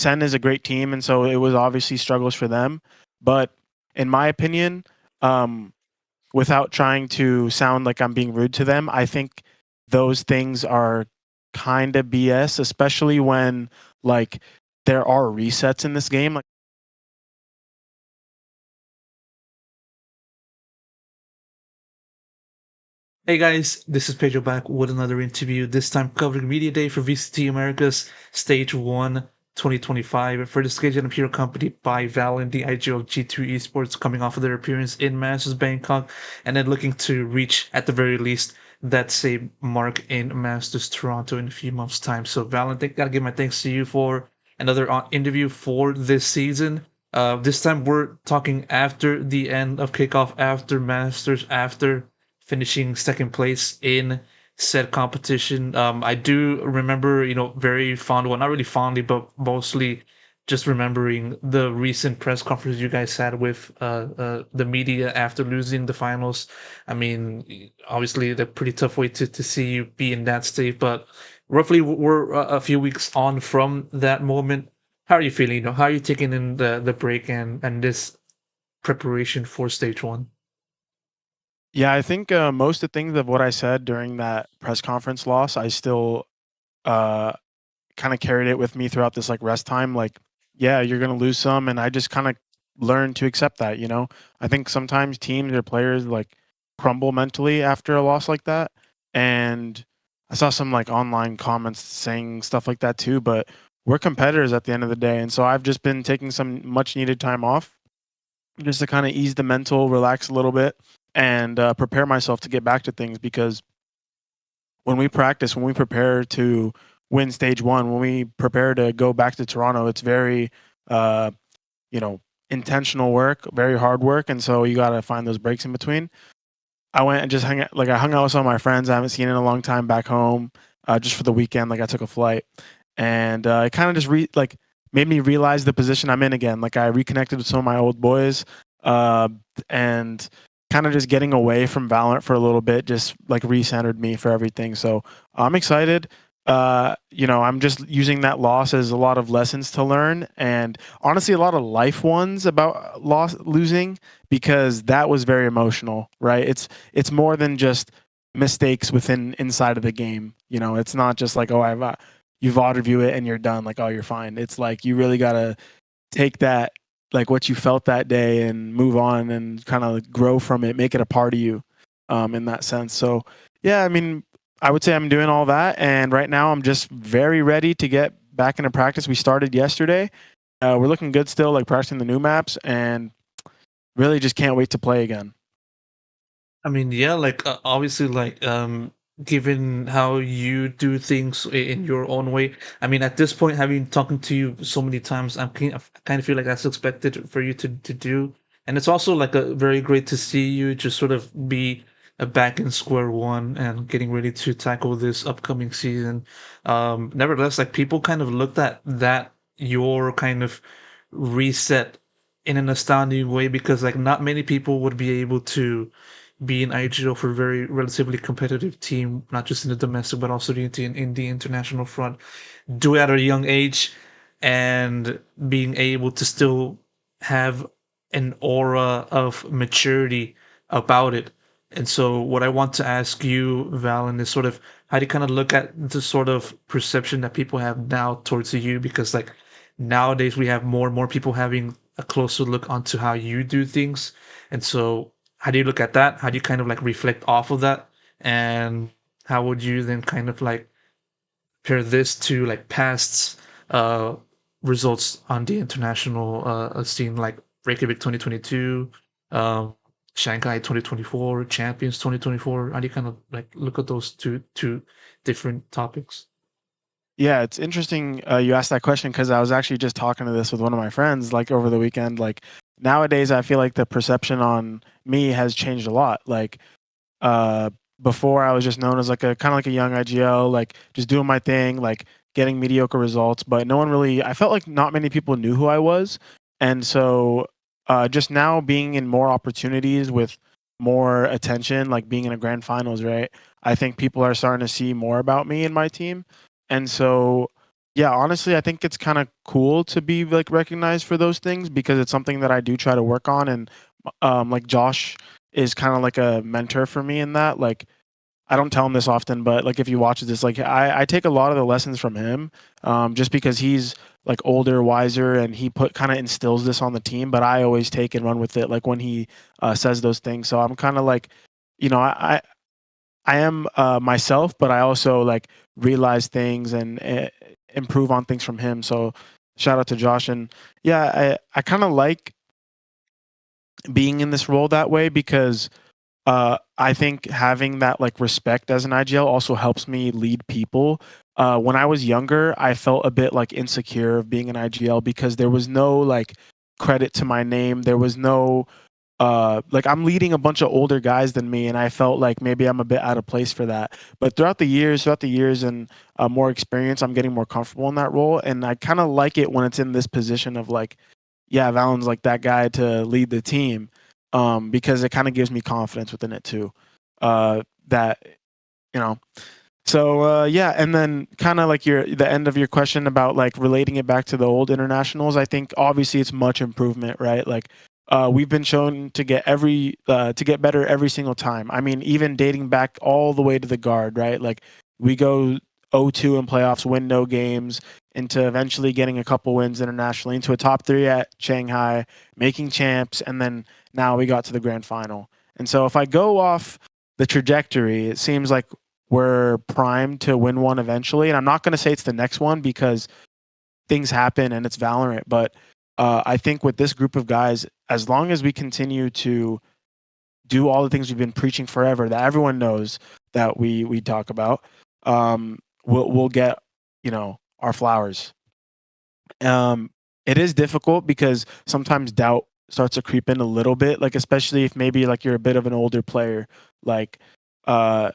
Sen is a great team, and so it was obviously struggles for them. But in my opinion, without trying to sound like I'm being rude to them, I think those things are kind of BS, especially when like there are resets in this game. Like, Hey guys, this is Pedro back with another interview, this time covering Media Day for VCT Americas Stage 1 2025. For the stage, I'm here accompanied by valyn, the IGL G2 Esports, coming off of their appearance in Masters Bangkok, and then looking to reach, at the very least, that same mark in Masters Toronto in a few months' time. So, valyn, gotta give my thanks to you for another interview for this season. This time we're talking after the end of kickoff, after Masters, after finishing second place in said competition. I do remember, very fond, well, not really fondly, but mostly just remembering the recent press conference you guys had with the media after losing the finals. I mean, obviously, the pretty tough way to see you be in that state, but roughly we're a few weeks on from that moment. How are you feeling? How are you taking in the break and this preparation for stage one? yeah, I think most of the things of what I said during that press conference loss, I still uh, kind of carried it with me throughout this like rest time. Like, yeah, you're gonna lose some, and I just kind of learned to accept that. I think sometimes teams or players like crumble mentally after a loss like that, and I saw some like online comments saying stuff like that too. But we're competitors at the end of the day, and so I've just been taking some much needed time off just to kind of ease the mental, relax a little bit, and prepare myself to get back to things because when we practice, when we prepare to win stage one, when we prepare to go back to Toronto, it's very, uh, you know, intentional work, very hard work, and so you got to find those breaks in between. I went and just I hung out with some of my friends I haven't seen in a long time back home, just for the weekend. Like I took a flight, and it kind of just made me realize the position I'm in again. Like I reconnected with some of my old boys, uh, and kind of just getting away from Valorant for a little bit just like recentered me for everything. So I'm excited. I'm just using that loss as a lot of lessons to learn, and honestly, a lot of life ones about losing because that was very emotional. Right? It's more than just mistakes inside of the game. It's not just like, oh, you've auto review it and you're done. Like, oh, you're fine. It's like you really gotta take that, like what you felt that day, and move on and kind of grow from it, make it a part of you, in that sense. So, yeah, I mean, I would say I'm doing all that, and right now I'm just very ready to get back into practice. We started yesterday. We're looking good still, like practicing the new maps, and really just can't wait to play again. I mean, yeah, like obviously, like given how you do things in your own way. I mean, at this point, having talking to you so many times, I kind of feel like that's expected for you to do, and it's also like a very great to see you just sort of be back in square one and getting ready to tackle this upcoming season. Nevertheless, like people kind of looked at that your kind of reset in an astounding way because like not many people would be able to be an IGL for a very relatively competitive team, not just in the domestic but also in the international front. Do it at a young age and being able to still have an aura of maturity about it. And so, what I want to ask you, Valen, is sort of how do you kind of look at the sort of perception that people have now towards you? Because, like, nowadays we have more and more people having a closer look onto how you do things. And so, how do you look at that? How do you kind of like reflect off of that? And how would you then kind of like compare this to like past uh, results on the international scene, like Reykjavik 2022, um, Shanghai 2024, Champions 2024? How do you kind of like look at those two different topics? Yeah, it's interesting you asked that question because I was actually just talking to this with one of my friends like over the weekend. Like nowadays, I feel like the perception on me has changed a lot. Like uh, before, I was just known as like a kind of like a young IGL, like just doing my thing, like getting mediocre results. But no one really, I felt like not many people knew who I was, and so just now being in more opportunities with more attention, like being in a grand finals, right? I think people are starting to see more about me and my team, and so Yeah, honestly, I think it's kind of cool to be like recognized for those things because it's something that I do try to work on, and like Josh is kind of like a mentor for me in that. Like I don't tell him this often, but like if you watch this, like I take a lot of the lessons from him, just because he's like older, wiser, and he put kind of instills this on the team. But I always take and run with it, like when he says those things. So I'm kind of like, I am myself, but I also like realize things and improve on things from him. So shout out to Josh, and yeah, I kind of like being in this role that way because I think having that like respect as an IGL also helps me lead people. When I was younger, I felt a bit like insecure of being an IGL because there was no like credit to my name. There was no like I'm leading a bunch of older guys than me, and I felt like maybe I'm a bit out of place for that. But throughout the years and more experience, I'm getting more comfortable in that role, and I kind of like it when it's in this position of like, yeah, Valyn's like that guy to lead the team, because it kind of gives me confidence within it too. That you know, so yeah, and then kind of like the end of your question about like relating it back to the old internationals, I think obviously it's much improvement, right? Like we've been shown to get better every single time. I mean, even dating back all the way to the guard, right? Like we go 0-2 in playoffs, win no games, into eventually getting a couple wins internationally, into a top 3 at Shanghai, making champs, and then now we got to the grand final. And so if I go off the trajectory, it seems like we're primed to win one eventually. And I'm not going to say it's the next one because things happen and it's Valorant. But I think with this group of guys, as long as we continue to do all the things we've been preaching forever, that everyone knows that we talk about, we'll get our flowers. Um, it is difficult because sometimes doubt starts to creep in a little bit, like especially if maybe like you're a bit of an older player, like uh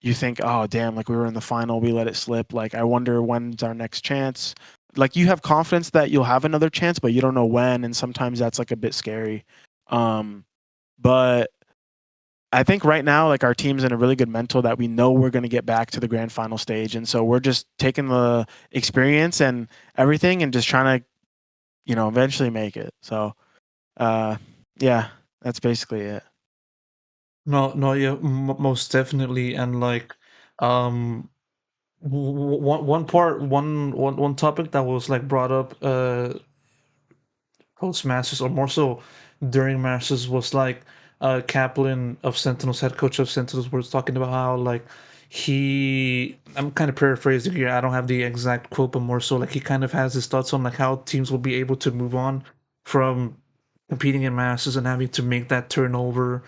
you think, oh damn, like we were in the final, we let it slip. Like I wonder when's our next chance. Like you have confidence that you'll have another chance, but you don't know when, and sometimes that's like a bit scary. Um, but I think right now, like our team's in a really good mental that we know we're going to get back to the grand final stage, and so we're just taking the experience and everything, and just trying to, eventually make it. So, uh, yeah, that's basically it. No, no, yeah, most definitely, and like, um, one topic that was like brought up, post Masters, or more so during Masters, was like Kaplan of Sentinels, head coach of Sentinels, was talking about how like I'm kind of paraphrasing here. I don't have the exact quote, but more so like he kind of has his thoughts on like how teams will be able to move on from competing in Masters and having to make that turnover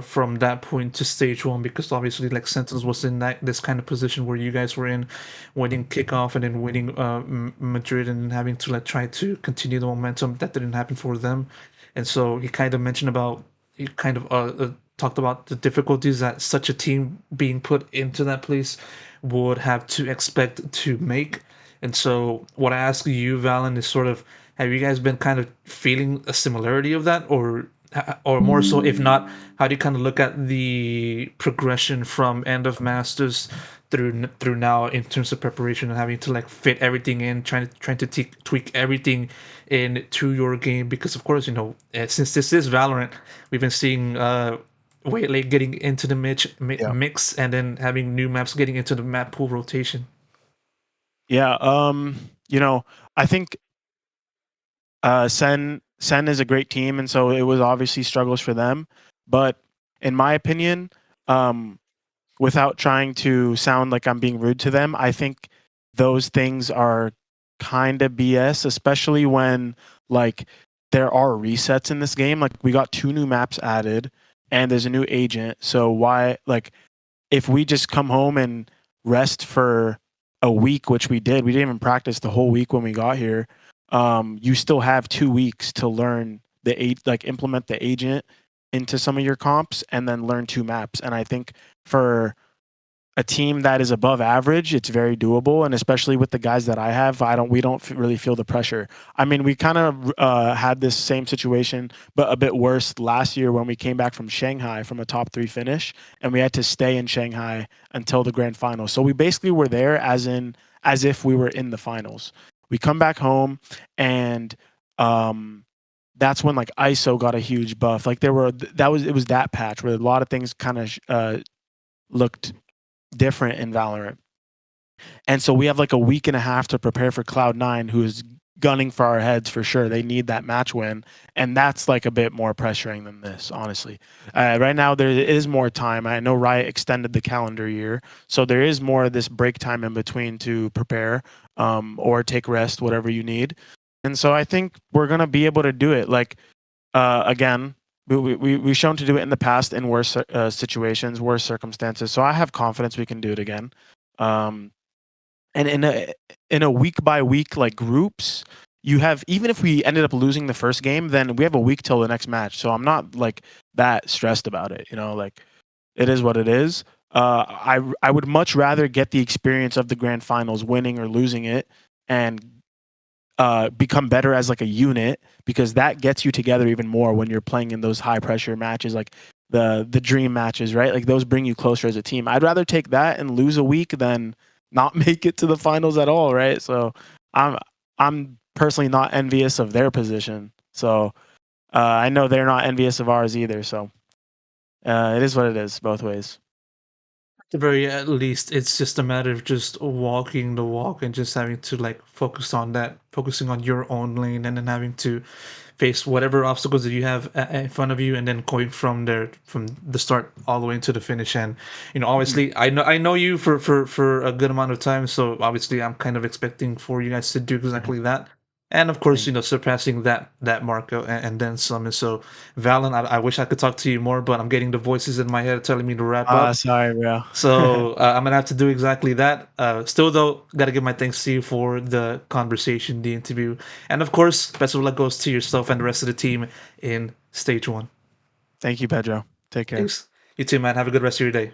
from that point to stage one, because obviously like Sentinels was in that this kind of position where you guys were in, winning kickoff and then winning Madrid, and having to like try to continue the momentum that didn't happen for them. And so he kind of mentioned about, he kind of talked about the difficulties that such a team being put into that place would have to expect to make. And so what I ask you, Valen, is sort of, have you guys been kind of feeling a similarity of that, or more so, if not, how do you kind of look at the progression from end of Masters through now in terms of preparation and having to like fit everything in, trying to tweak everything in to your game? Because of course, since this is Valorant, we've been seeing Late getting into the Yeah. mix, and then having new maps getting into the map pool rotation. Yeah. I think Sen is a great team, and so it was obviously struggles for them. But in my opinion, um, without trying to sound like I'm being rude to them, I think those things are kind of BS, especially when like there are resets in this game. Like we got 2 new maps added, and there's a new agent. So why, like, if we just come home and rest for a week, which we didn't even practice the whole week when we got here. You still have 2 weeks to learn like implement the agent into some of your comps and then learn 2 maps. And I think for a team that is above average, it's very doable, and especially with the guys that I have, we don't really feel the pressure. I mean, we kind of had this same situation, but a bit worse last year when we came back from Shanghai from a top 3 finish, and we had to stay in Shanghai until the grand final. So we basically were there as in as if we were in the finals. We come back home, and that's when like ISO got a huge buff. Like it was that patch where a lot of things kind of looked different in Valorant. And so we have like a week and a half to prepare for Cloud9, who's gunning for our heads for sure. They need that match win, and that's like a bit more pressuring than this, honestly. Right now there is more time. I know Riot extended the calendar year, so there is more of this break time in between to prepare, or take rest, whatever you need. And so I think we're gonna be able to do it. Like again, we've shown to do it in the past in worse situations, worse circumstances. So I have confidence we can do it again. Um, and in a week by week like groups, you have, even if we ended up losing the first game, then we have a week till the next match. So I'm not like that stressed about it. You know, like it is what it is. I would much rather get the experience of the grand finals, winning or losing it, and become better as like a unit, because that gets you together even more when you're playing in those high pressure matches, like the dream matches, right? Like those bring you closer as a team. I'd rather take that and lose a week than not make it to the finals at all, right? So I'm I'm personally not envious of their position. So I know they're not envious of ours either. So it is what it is, both ways. The very at least, it's just a matter of just walking the walk and just having to like focus on that, focusing on your own lane, and then having to face whatever obstacles that you have in front of you, and then going from there, from the start all the way into the finish. And Mhm. obviously, I know you for a good amount of time, so obviously I'm kind of expecting for you guys to do Mhm. exactly that. And of course, Thank you. surpassing that mark, and then some. And so, Valen, I wish I could talk to you more, but I'm getting the voices in my head telling me to wrap up. Sorry, bro. So I'm gonna have to do exactly that. Still, though, gotta give my thanks to you for the conversation, the interview, and of course, best of luck goes to yourself and the rest of the team in stage one. Thank you, Pedro. Take care. Thanks. You too, man. Have a good rest of your day.